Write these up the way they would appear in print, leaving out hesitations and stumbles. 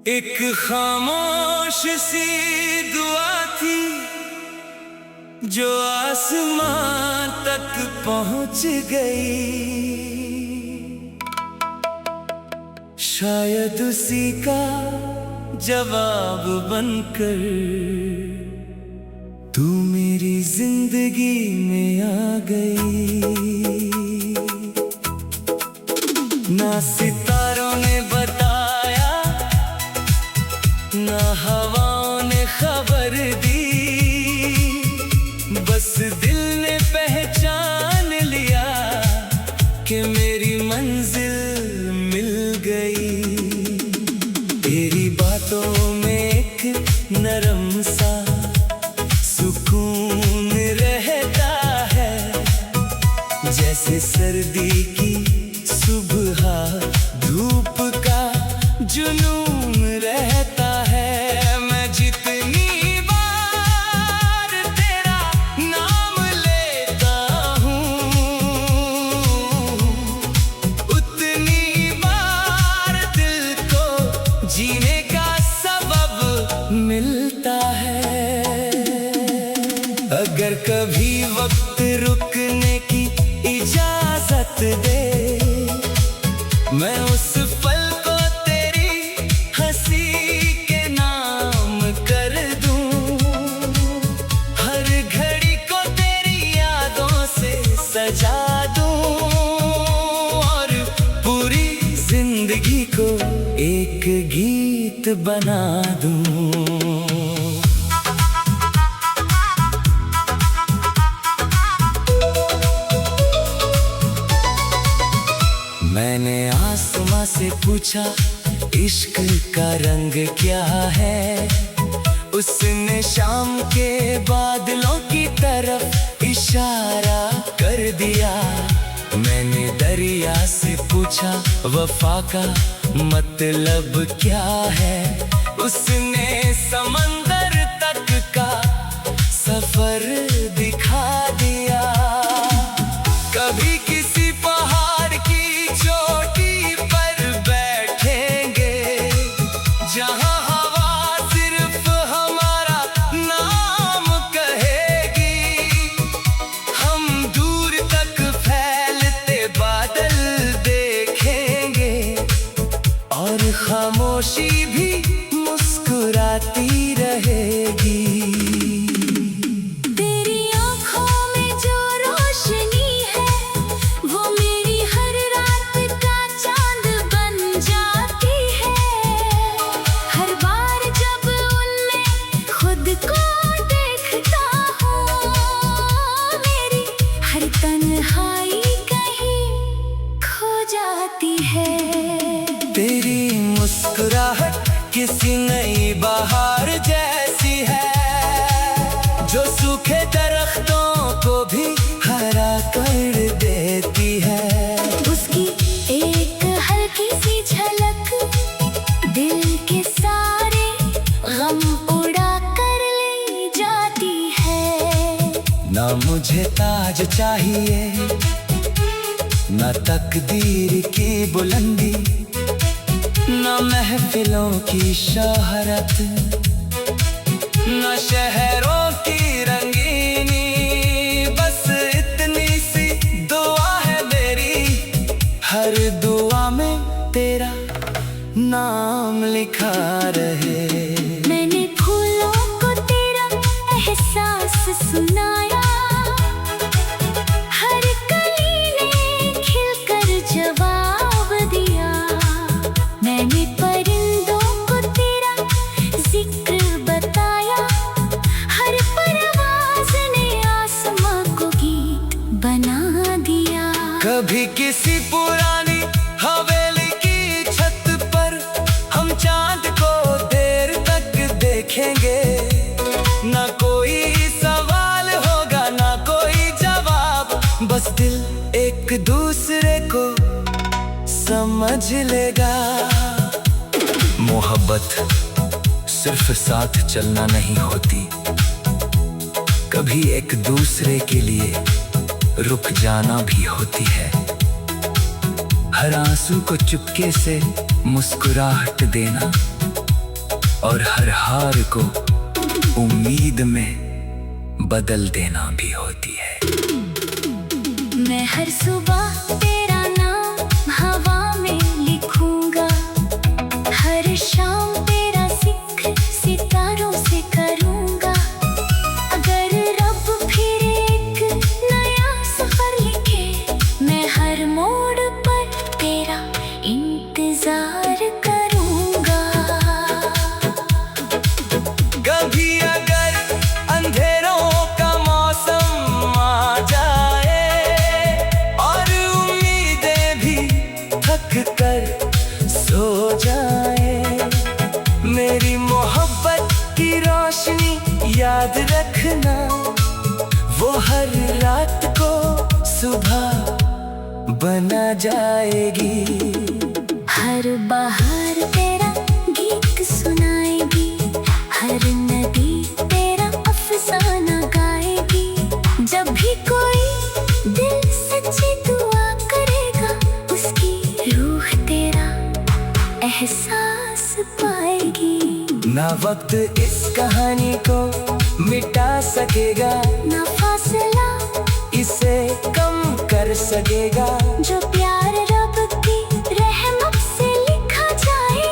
एक खामोश सी दुआ थी जो आसमां तक पहुंच गई। शायद उसी का जवाब बनकर तू मेरी जिंदगी में आ गई। ना सितारों ने बताया, ना हवाओं ने खबर दी, बस दिल ने पहचान लिया कि मेरी मंजिल मिल गई। तेरी बातों में एक नरम सा सुकून रहता है, जैसे सर्दी की सुबह धूप का जुनून रहता है। मैं जितनी बार तेरा नाम लेता हूँ, उतनी बार दिल को जीने का सबब मिलता है। अगर कभी वक्त रुकने की इजाजत दे, मैं उस पल को तेरी हंसी के नाम कर दूं। हर घड़ी को तेरी यादों से सजा दूं और पूरी जिंदगी को एक गीत बना दूं। मैंने आसमां से पूछा इश्क का रंग क्या है, उसने शाम के बादलों की तरफ इशारा कर दिया। मैंने दरिया से पूछा वफा का मतलब क्या है, उसने समंदर तक का सफर दिखा दिया। कभी किसी पहाड़ की चोटी पर बैठेंगे, जहां हवा सिर्फ हमारा नाम कहेगी। हम दूर तक फैलते बादल देखेंगे और खामोशी भी मुस्कुराती रहेगी। तेरी मुस्कुराहट किसी नई बहार जैसी है, जो सूखे दरख्तों को भी हरा कर देती है। उसकी एक हल्की सी झलक दिल के सारे गम उड़ा कर ले जाती है। ना मुझे ताज चाहिए, ना तकदीर की बुलंदी, ना महफिलों की शोहरत, ना शहरों की रंगीनी। बस इतनी सी दुआ है मेरी, हर दुआ में तेरा नाम लिखा रहे। मैंने फूलों को तेरा एहसास सुनाया, हर कली ने खिलकर जवाब दिया। मैंने परिंदों को तेरा जिक्र बताया, हर परवाज़ ने आसमां को गीत बना दिया। कभी किसी पुरानी हवेली की छत पर हम चांद को देर तक देखेंगे। ना कोई सवाल होगा, ना कोई जवाब, बस दिल एक दूसरे को समझ लेगा। मोहब्बत सिर्फ साथ चलना नहीं होती, कभी एक दूसरे के लिए रुक जाना भी होती है। हर आंसू को चुपके से मुस्कुराहट देना, और हर हार को उम्मीद में बदल देना भी होती है। मैं हर सुबह तेरा नाम हवा में लिखूंगा, हर शाम तेरा जिक्र सितारों से करूंगा। अगर रब फिर एक नया सफर लिखे, मैं हर मोड़ पर तेरा इंतजार करूंगा। कभी अगर अंधेरों का मौसम आ जाए और उम्मीदें भी थक कर सो जाए, मेरी मोहब्बत की रोशनी याद रखना, वो हर रात को सुबह बना जाएगी। हर बाहर तेरा गीत सुनाएगी, हर नदी तेरा अफसाना गाएगी। जब भी कोई दिल सच्ची दुआ करेगा, उसकी रूह तेरा एहसास पाएगी। ना वक्त इस कहानी को मिटा सकेगा, ना फासला इसे कम कर सकेगा। जो प्यार रब की रहमत से लिखा जाए,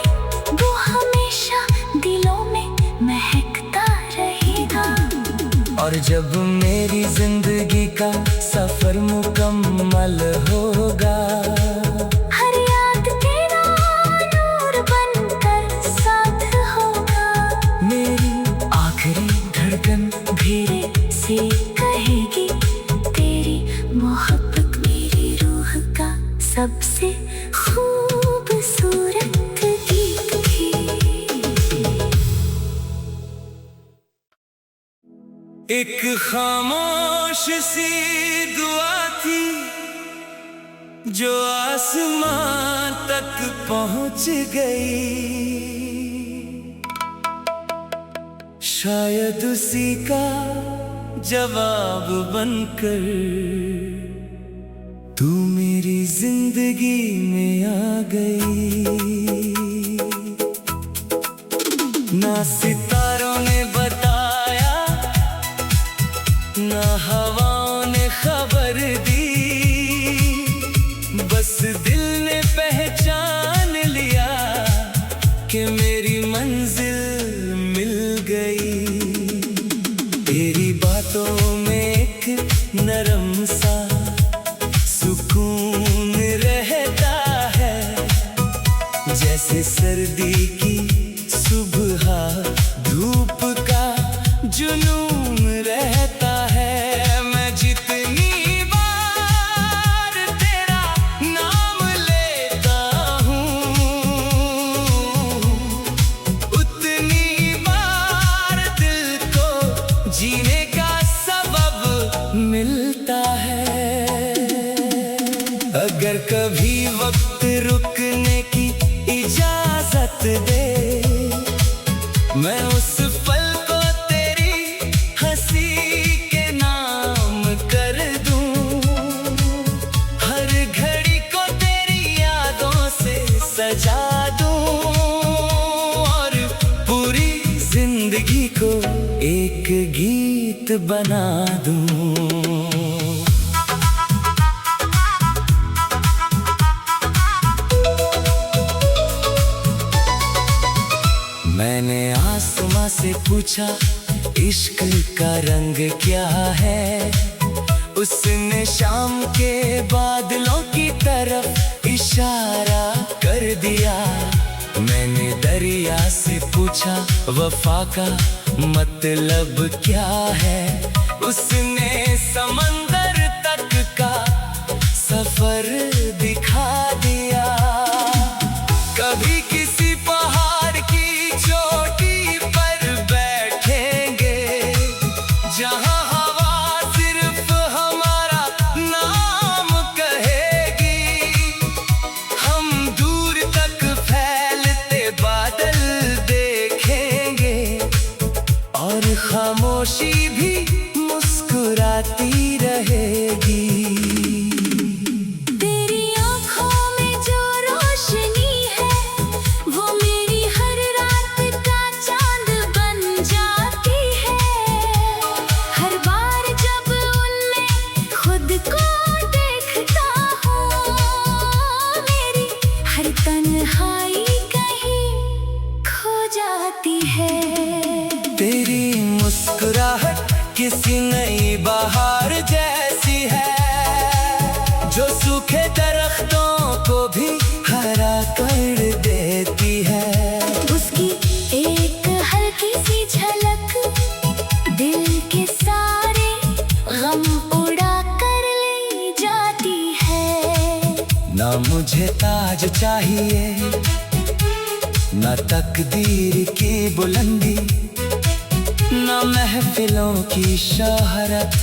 वो हमेशा दिलों में महकता रहेगा। और जब मेरी जिंदगी का सफर मुकम्मल होगा, हर याद तेरा नूर बनकर साथ होगा। मेरी आखिरी धड़कन धीरे से कहेगी, तेरी मोहब्बत मेरी रूह का सबसे खूबसूरत गीत थी। एक खामोश सी दुआ थी जो आसमां तक पहुंच गई, शायद उसी का जवाब बनकर तू मेरी जिंदगी में आ गई। ना सितारों ने बताया, ना हवाओं ने खबर दी, बस दिल ने पहचान लिया कि मेरी मंजिल मिल गई। तेरी बातों में एक नरम सा सुकून रहता है, जैसे सर्दी की सुबह धूप का जुनून रहता है। मैं जितनी बार तेरा नाम लेता हूँ, उतनी बार दिल को जीने का सबब मिलता है। अगर कभी वक्त रुकने की इजाजत दे, मैं उस पल को तेरी हंसी के नाम कर दूं, हर घड़ी को तेरी यादों से सजा दूं, और पूरी जिंदगी को एक गीत बना दूं। मैंने आसमां से पूछा इश्क का रंग क्या है, उसने शाम के बादलों की तरफ इशारा कर दिया। मैंने दरिया से पूछा वफा का मतलब क्या है, उसने समंदर तक का सफर दिखा दिया। कभी किसी पहाड़ की चोटी पर बैठेंगे, जहां हवा सिर्फ हमारा नाम कहेगी। हम दूर तक फैलते बादल देखेंगे, और खामोशी भी मुस्कुराती रहेगी। तेरी किसी नई बहार जैसी है, जो सूखे दरख्तों को भी हरा कर देती है। उसकी एक हल्की सी झलक दिल के सारे गम उड़ा कर ले जाती है। ना मुझे ताज चाहिए, ना तकदीर की बुलंदी, ना महफिलों की शोहरत,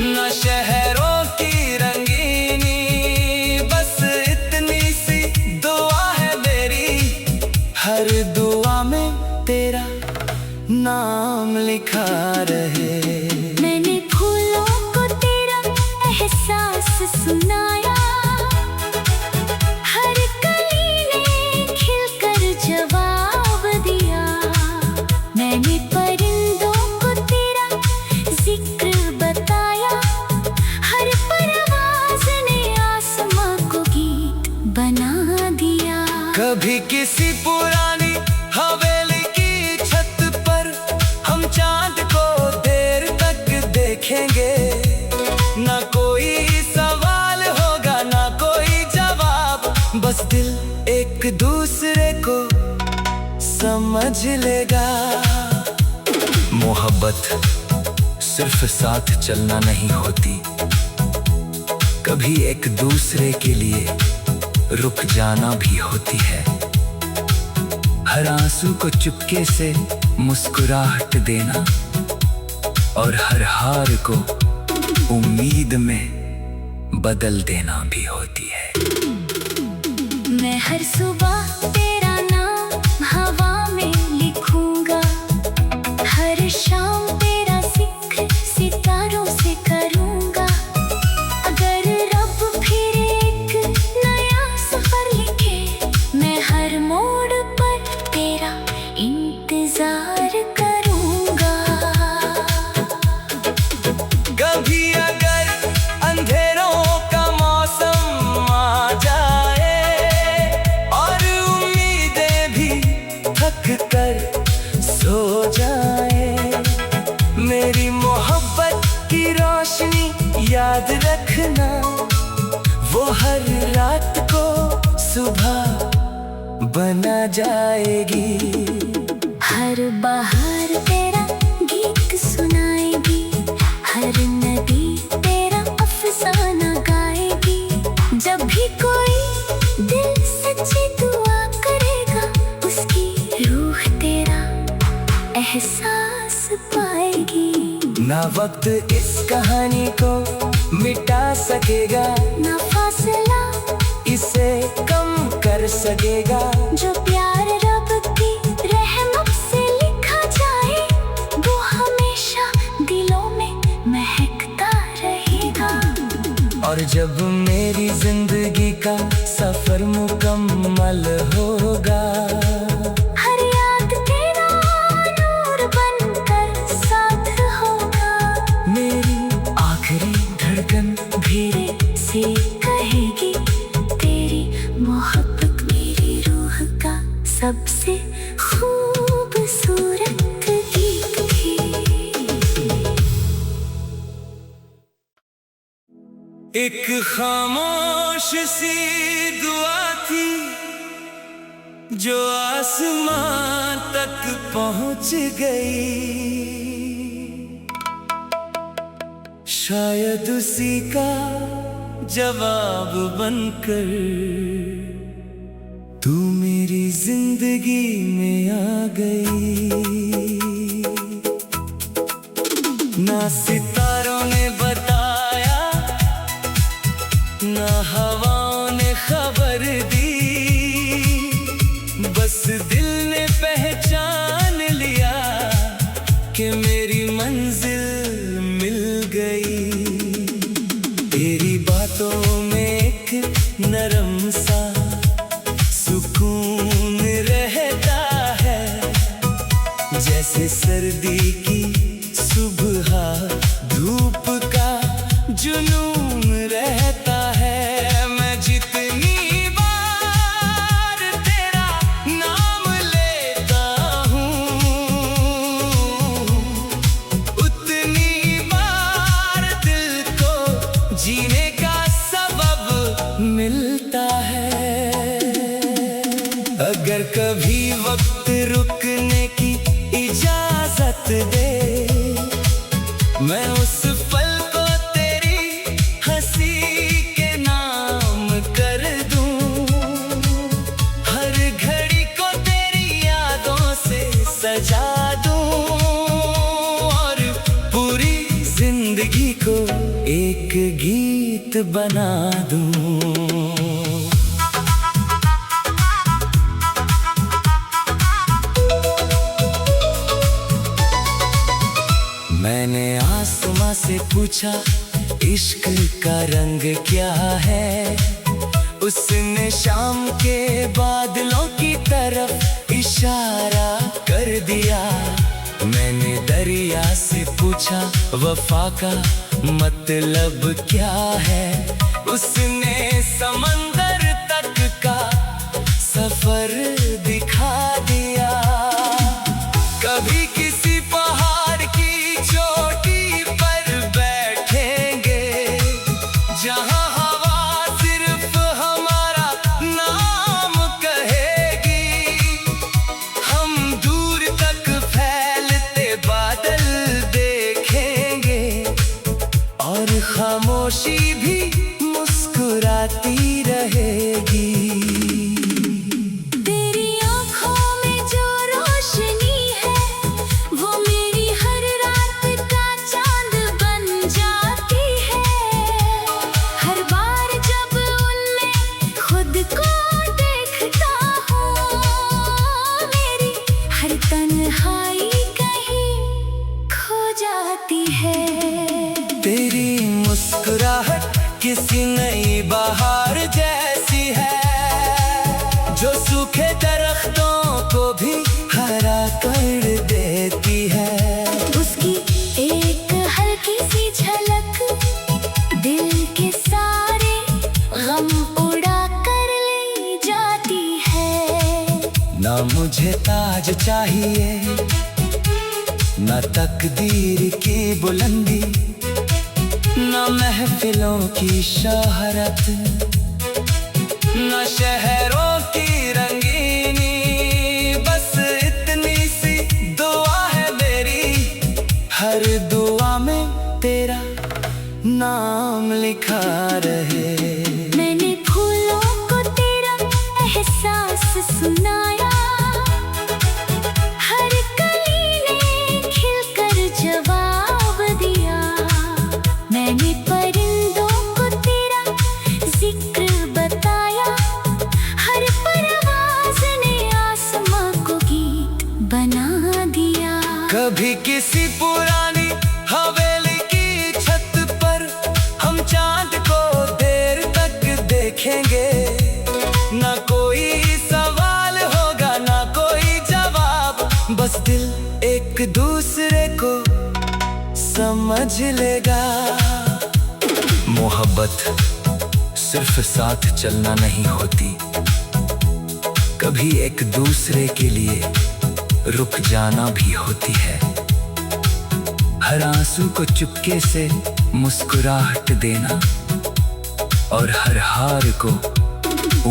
ना शहरों की रंगीनी। बस इतनी सी दुआ है मेरी, हर दुआ में तेरा नाम लिखा रहे। मैंने फूलों को तेरा एहसास सुनाया, हर कली ने खिलकर जवाब दिया। मैंने परिंदों को तेरा जिक्र बताया, हर परवाज़ ने आसमां को गीत बना दिया। कभी किसी पुरानी हवेली की छत पर हम चांद को देर तक देखेंगे। ना कोई सवाल होगा, ना कोई जवाब, बस दिल एक दूसरे को समझ लेगा। मोहब्बत सिर्फ साथ चलना नहीं होती, कभी एक दूसरे के लिए रुक जाना भी होती है। हर आंसू को चुपके से मुस्कुराहट देना, और हर हार को उम्मीद में बदल देना भी होती है। मैं हर सुबह तेरा नाम हवा में लिखूंगा, हर शाम तेरा जिक्र सितारों से करूंगा। अगर रब फिर एक नया सफर लिखे, मैं हर मोड़ पर तेरा इंतजार करूंगा। कभी अगर अंधेरों का मौसम आ जाए और उम्मीदें भी थक कर सो जाए, मेरी मोहब्बत की रोशनी याद रखना, वो हर रात को सुबह बना जाएगी। हर बाहर तेरा गीत सुनाएगी, हर नदी तेरा अफसाना गाएगी। जब भी कोई दिल सच्ची दुआ करेगा, उसकी रूह तेरा एहसास पाएगी। ना वक्त इस कहानी को मिटा सकेगा, ना फासला इसे कम कर सकेगा। जो प्यार रब की रहमत से लिखा जाए, वो हमेशा दिलों में महकता रहेगा। और जब मेरी जिंदगी का सफर मुकम्मल होगा, हर याद तेरा नूर बनकर साथ होगा। मेरी आखिरी धड़कन धीरे से कहेगी, तेरी मोहब्बत मेरी रूह का सबसे खूबसूरत गीत थी। एक खामोश सी दुआ थी, जो आसमां तक पहुंच गई। शायद उसी का जवाब बनकर तू मेरी जिंदगी में आ गई। ना सितारों ने बताया, ना हवाओं ने खबर दी, बस दिल ने पहचान लिया कि मेरी मंजिल मिल गई। तेरी बातों में एक नरम सा सुकून रहता है, जैसे सर्दी की सुबह धूप का जुनून रहता है। मैं जितनी बार तेरा नाम लेता हूँ, अगर कभी वक्त रुकने की इजाजत दे, मैं उस पल को तेरी हंसी के नाम कर दूं। हर घड़ी को तेरी यादों से सजा दूं और पूरी जिंदगी को एक गीत बना दूं। मैंने आसमां से पूछा इश्क का रंग क्या है, उसने शाम के बादलों की तरफ इशारा कर दिया। मैंने दरिया से पूछा वफा का मतलब क्या है, उसने समंदर तक का सफर दिखा दिया। कभी किसी पहाड़ की चोटी पर बैठेंगे, जहां हवा सिर्फ हमारा नाम कहेगी। हम दूर तक फैलते बादल देखेंगे और खामोशी भी मुस्कुराती रहेगी। तेरी मुस्कुराहट किसी नई बहार जैसी है, जो सूखे दरख्तों को भी हरा कर देती है। उसकी एक हल्की सी झलक दिल के सारे गम उड़ा कर ले जाती है। ना मुझे ताज चाहिए, ना तकदीर की बुलंदी, ना महफिलों की शोहरत, ना शहरों की रंगीनी। बस इतनी सी दुआ है मेरी, हर दुआ में तेरा नाम लिखा रहे। मैंने फूलों को तेरा एहसास सुनाया, हर कली ने खिलकर जवाब दिया। मैंने परिंदों को तेरा जिक्र बताया, हर परवाज़ ने आसमां को गीत बना दिया। कभी किसी पुरानी हवेली की छत पर हम चांद को देर तक देखेंगे। ना कोई सवाल होगा, ना कोई जवाब, बस दिल एक दूसरे को समझ लेगा। मोहब्बत सिर्फ साथ चलना नहीं होती, कभी एक दूसरे के लिए रुक जाना भी होती है। हर आंसू को चुपके से मुस्कुराहट देना और हर हार को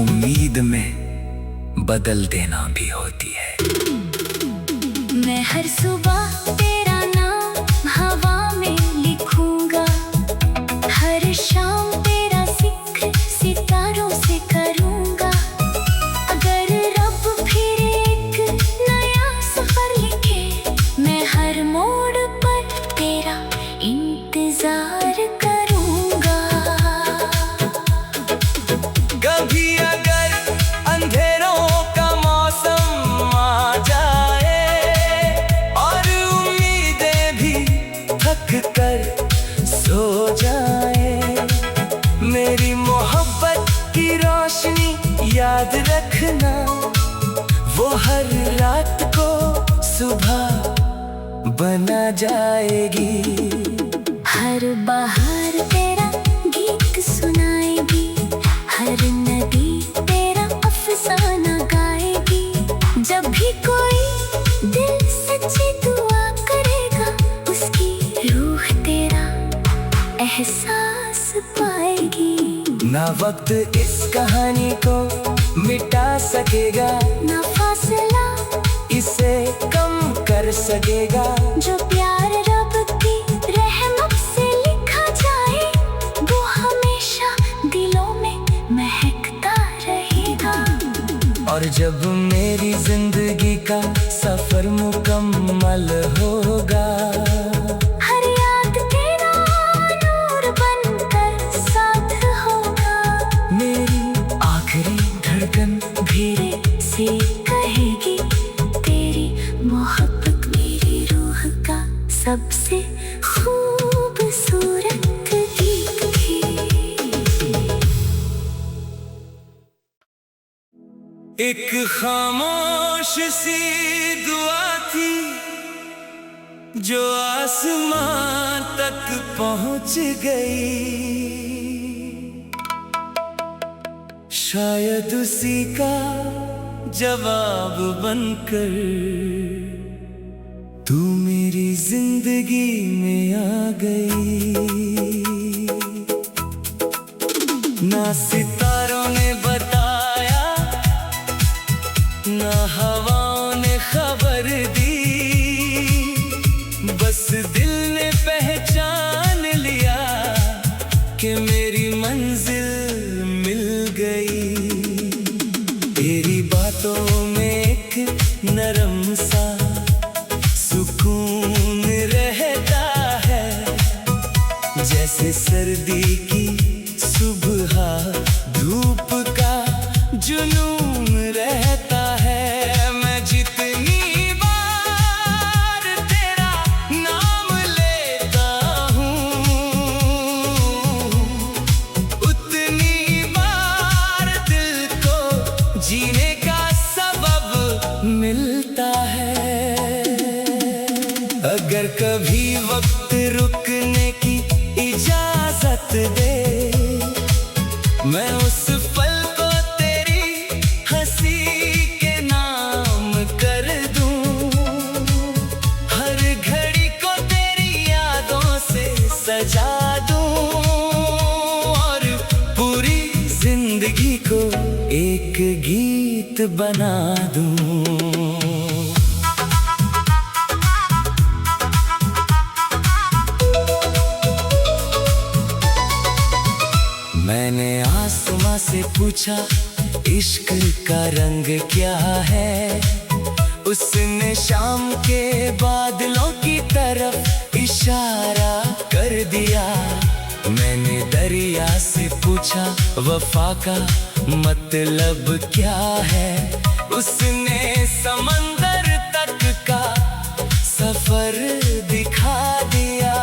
उम्मीद में बदल देना भी होती है। मैं हर सुबह तेरा नाम हवा में लिखूंगा, हर शाम तेरा जिक्र सितारों से करूंगा। अगर रब फिर एक नया सफर लिखे, मैं हर मोड़ पर तेरा इंतजार करूंगा। कभी अगर अंधेरों का मौसम आ जाए और उम्मीदें भी थक कर सो जाए, मेरी मोहब्बत की रोशनी याद रखना, वो हर रात को सुबह बना जाएगी। हर बाहर तेरा गीत सुनाएगी, हर नदी तेरा अफसाना गाएगी। जब भी कोई दिल सच्ची दुआ करेगा, उसकी रूह तेरा एहसास पाएगी। ना वक्त इस कहानी को मिटा सकेगा ना फासला इसे कम कर सकेगा। जो प्यार रब की रहमत से लिखा जाए वो हमेशा दिलों में महकता रहेगा। और जब मेरी जिंदगी का सफर मुकम्मल होगा, हर याद तेरा नूर बनकर साथ होगा। मेरी आखिरी धड़कन धीरे से कहेगी तेरी मोहब्बत मेरी रूह का सबसे खूबसूरत गीत थी। एक खामोश सी दुआ थी जो आसमां तक पहुंच गई, शायद उसी का जवाब बनकर तू मेरी जिंदगी में आ गई। ना सितारों ने बताया ना हवाओं ने खबर दी, बस दिल ने पहचान लिया कि मेरी मंजिल मिल गई। तेरी बातों में एक नरम सा सुकून रहता है, जैसे सर्दी की सुबह धूप का जुनून रहता है। मैं जितनी बार तेरा नाम लेता हूँ उतनी बार दिल को जीने का सबब मिलता है। अगर कभी वक्त रुकने की इजाजत दे, मैं उस पल को तेरी हंसी के नाम कर दूं। हर घड़ी को तेरी यादों से सजा दूं और पूरी जिंदगी को एक गीत बना दूं। मैंने आसमां से पूछा इश्क का रंग क्या है, उसने शाम के बादलों की तरफ इशारा कर दिया। मैंने दरिया से पूछा वफा का मतलब क्या है, उसने समंदर तक का सफर दिखा दिया।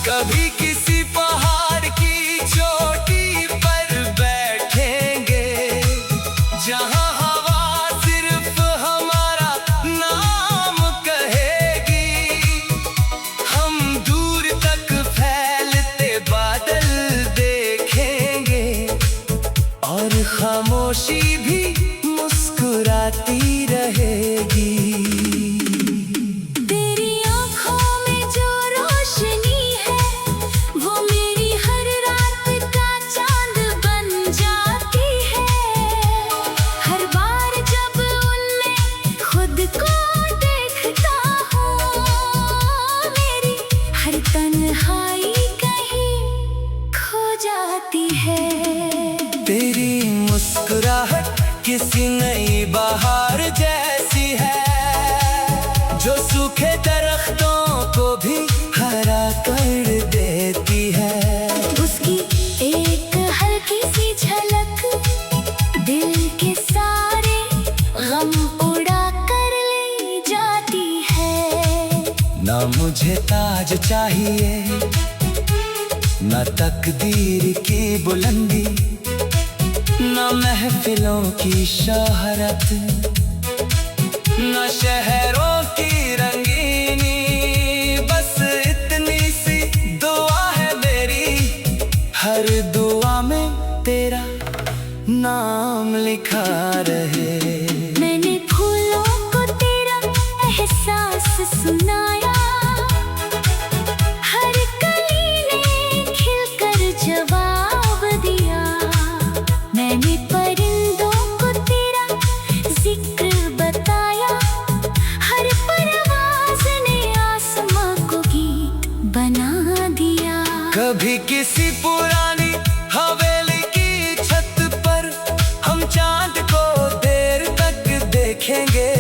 कभी किसी पहाड़ की चोटी पर बैठेंगे जहां हवा सिर्फ हमारा नाम कहेगी। हम दूर तक फैलते बादल देखेंगे और खामोशी भी मुस्कुराती रहेगी। तेरी मुस्कुराहट किसी नई बहार जैसी है, जो सूखे दरख्तों को भी हरा कर देती है। उसकी एक हल्की सी झलक दिल के सारे गम उड़ा कर ले जाती है। ना मुझे ताज चाहिए ना तकदीर की बुलंदी, ना महफिलों की शोहरत, ना शहरों की रंगीनी। बस इतनी सी दुआ है मेरी, हर दुआ में तेरा नाम लिखा रहे। मैंने फूलों को तेरा एहसास सुनाया, हर कली ने खिलकर जवाब दिया। मैंने परिंदों किसी पुरानी हवेली की छत पर हम चांद को देर तक देखेंगे।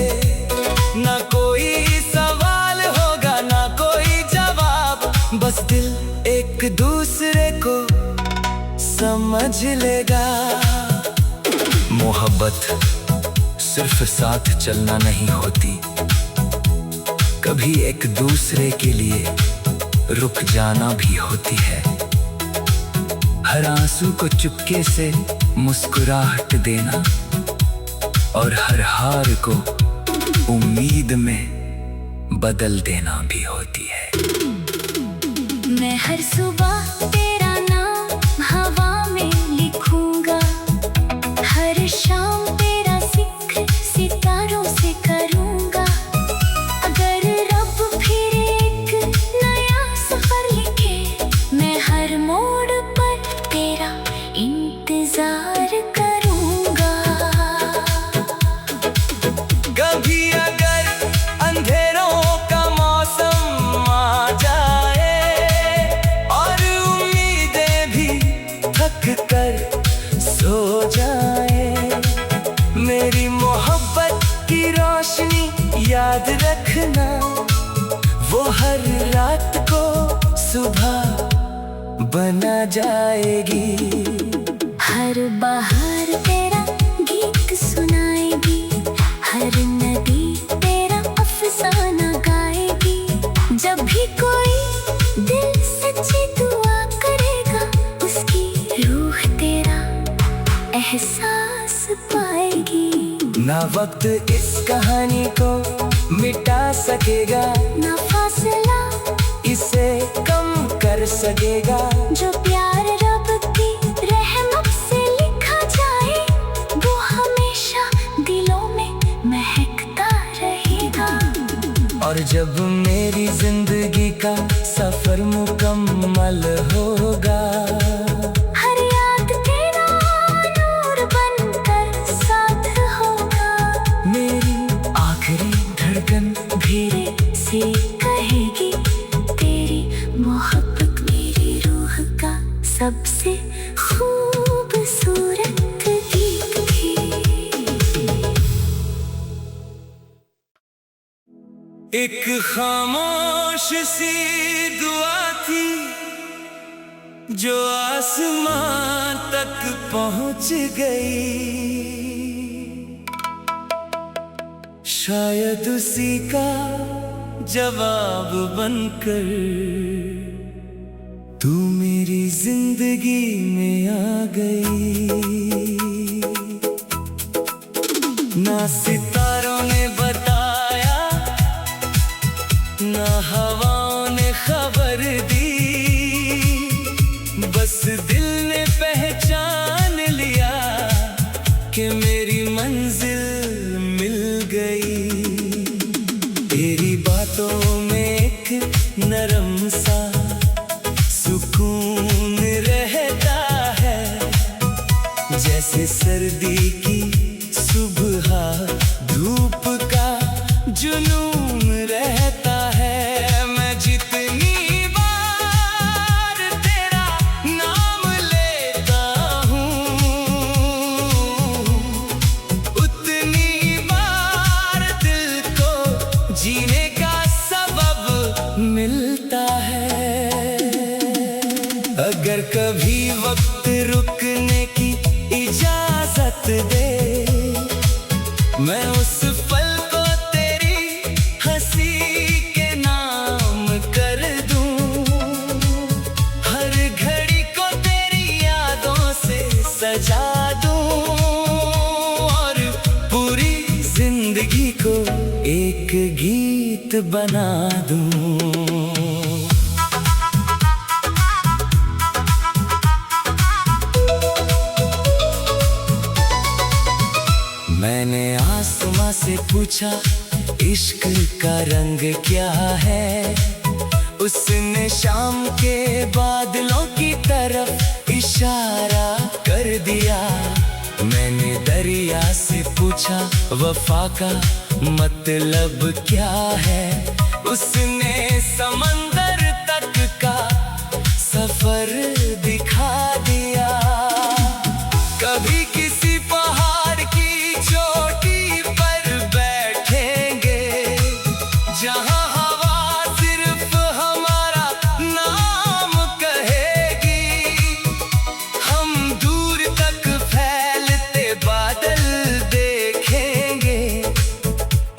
ना कोई सवाल होगा ना कोई जवाब, बस दिल एक दूसरे को समझ लेगा। मोहब्बत सिर्फ साथ चलना नहीं होती, कभी एक दूसरे के लिए रुक जाना भी होती है। हर आंसू को चुपके से मुस्कुराहट देना और हर हार को उम्मीद में बदल देना भी होती है। मैं हर सुबह तेरा नाम हवा में लिखूंगा, हर शाम तेरा जिक्र सितारों से करूंगा। अगर रब फिर एक नया सफर लिखे, मैं हर मोड़ पर तेरा इंतजार करूंगा। कभी अगर अंधेरों का मौसम आ जाए और उम्मीदें भी थक कर सो जाए, मेरी मोहब्बत की रोशनी याद रखना, वो हर रात को सुबह बना जाएगी। हर बाहर तेरा गीत सुनाएगी, हर नदी तेरा अफसाना गाएगी। जब भी कोई दिल सच्ची दुआ करेगा, उसकी रूह तेरा एहसास पाएगी। ना वक्त इस कहानी को मिटा सकेगा, ना फासला इसे कम कर सकेगा। जो प्यार रब की रहमत से लिखा जाए, वो हमेशा दिलों में महकता रहेगा। और जब मेरी जिंदगी का सफर मुकम्मल होगा, हर याद तेरा नूर बनकर साथ होगा। मेरी आखिरी धड़कन धीरे से कहेगी, तेरी मोहब्बत मेरी रूह का सबसे खूबसूरत गीत थी। एक खामोश सी दुआ थी जो आसमां तक पहुंच गई, शायद उसी का जवाब बनकर तू मेरी जिंदगी में आ गई। ना सितारों ने बताया, ना हवाओं ने खबर दी, बस दिल ने पहचान लिया कि मेरी मंजिल मिल गई। तेरी बातों में एक नरम सा सुकून रहता है, जैसे सर्दी की सुबह धूप का जुनून रहता है। मैं जितनी बार तेरा नाम लेता हूँ, उतनी बार दिल को जीने का सबब मिलता है। अगर कभी वक्त रुकने की इजाजत दे, मैं उस पल को तेरी हंसी के नाम कर दूं। हर घड़ी को तेरी यादों से सजा दूं और पूरी जिंदगी को एक गीत बना दूं। मैंने आसमां से पूछा इश्क का रंग क्या है, उसने शाम के बादलों की तरफ इशारा कर दिया। मैंने दरिया से पूछा वफा का मतलब क्या है, उसने समंदर तक का सफर दिखा दिया। कभी किसी पहाड़ की चोटी पर बैठेंगे, जहां हवा सिर्फ हमारा नाम कहेगी। हम दूर तक फैलते बादल देखेंगे,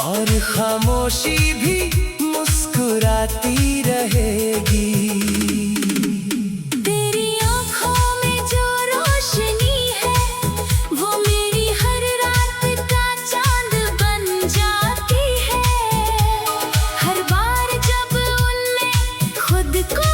और खामोशी भी मुस्कुराती रहेगी। तेरी आँखों में जो रोशनी है, वो मेरी हर रात का चांद बन जाती है। हर बार जब उनमें खुद को